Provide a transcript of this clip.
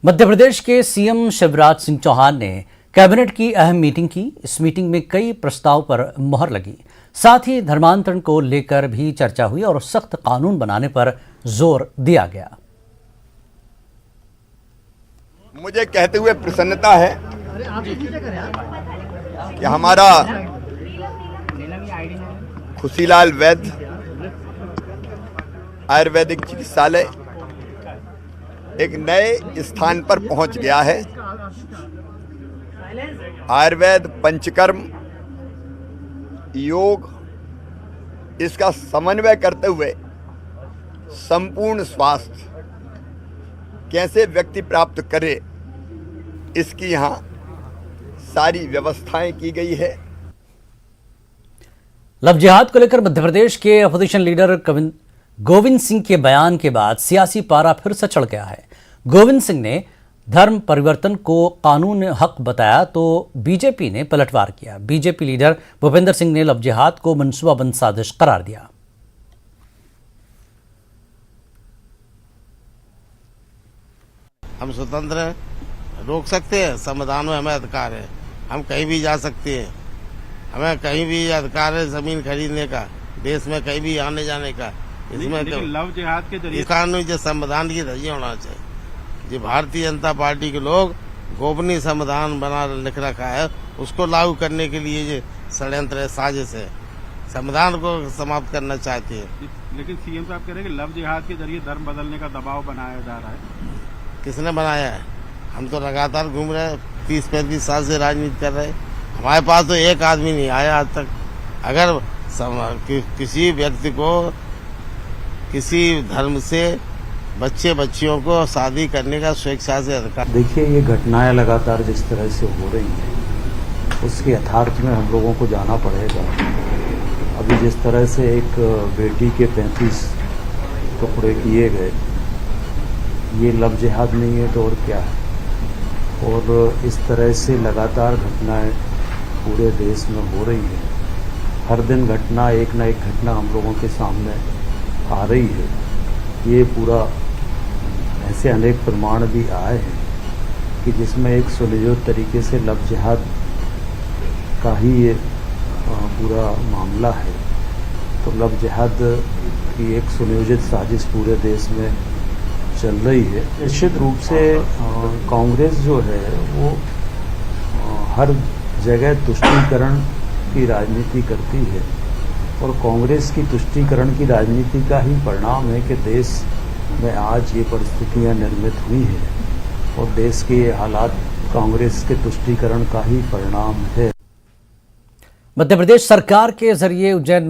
मध्य प्रदेश के सीएम शिवराज सिंह चौहान ने कैबिनेट की अहम मीटिंग की। इस मीटिंग में कई प्रस्ताव पर मुहर लगी। साथ ही धर्मांतरण को लेकर भी चर्चा हुई और सख्त कानून बनाने पर जोर दिया गया। मुझे कहते हुए प्रसन्नता है कि हमारा खुशीलाल वैद्य आयुर्वेदिक चिकित्सालय एक नए स्थान पर पहुंच गया है। आयुर्वेद, पंचकर्म, योग, इसका समन्वय करते हुए संपूर्ण स्वास्थ्य कैसे व्यक्ति प्राप्त करे, इसकी यहाँ सारी व्यवस्थाएं की गई है। लव जिहाद को लेकर मध्य प्रदेश के अपोजिशन लीडर गोविंद सिंह के बयान के बाद सियासी पारा फिर से चढ़ गया है। गोविंद सिंह ने धर्म परिवर्तन को कानून हक बताया तो बीजेपी ने पलटवार किया। बीजेपी लीडर भूपेंद्र सिंह ने लव जिहाद को मनसूबाबंद साजिश करार दिया। हम स्वतंत्र हैं, रोक सकते हैं। संविधान में हमें अधिकार है, हम कहीं भी जा सकते हैं। हमें कहीं भी अधिकार है जमीन खरीदने का, देश में कहीं भी आने जाने का। इसमें लव जिहाद के जरिए कानून जो संविधान की धज्जियां होना चाहिए। जो भारतीय जनता पार्टी के लोग गोपनीय संविधान बना लिख रखा है, उसको लागू करने के लिए ये षड्यंत्र है, साजिश है। संविधान को समाप्त करना चाहती है। लेकिन सीएम साहब कह रहे हैं कि लव जिहाद के जरिए धर्म बदलने का दबाव बनाया जा रहा है। किसने बनाया है? हम तो लगातार घूम रहे हैं, 30-35 साल से राजनीति कर रहे हैं। हमारे पास तो एक आदमी नहीं आया आज तक। अगर किसी व्यक्ति को किसी धर्म से बच्चियों को शादी करने का स्वेच्छा से अधिकार। देखिए, ये घटनाएं लगातार जिस तरह से हो रही हैं, उसके यथार्थ में हम लोगों को जाना पड़ेगा। अभी जिस तरह से एक बेटी के 35 टुकड़े किए गए, ये लव जिहाद नहीं है तो और क्या है। और इस तरह से लगातार घटनाएं पूरे देश में हो रही है। हर दिन घटना, एक न एक घटना हम लोगों के सामने आ रही है। ये पूरा ऐसे अनेक प्रमाण भी आए हैं कि जिसमें एक सुनियोजित तरीके से लव जिहाद का ही ये पूरा मामला है। तो लव जिहाद की एक सुनियोजित साजिश पूरे देश में चल रही है। निश्चित रूप से कांग्रेस जो है वो हर जगह तुष्टीकरण की राजनीति करती है और कांग्रेस की तुष्टीकरण की राजनीति का ही परिणाम है कि देश में आज ये परिस्थितियां निर्मित हुई हैं और देश के ये हालात कांग्रेस के तुष्टीकरण का ही परिणाम है। मध्य प्रदेश सरकार के जरिए उज्जैन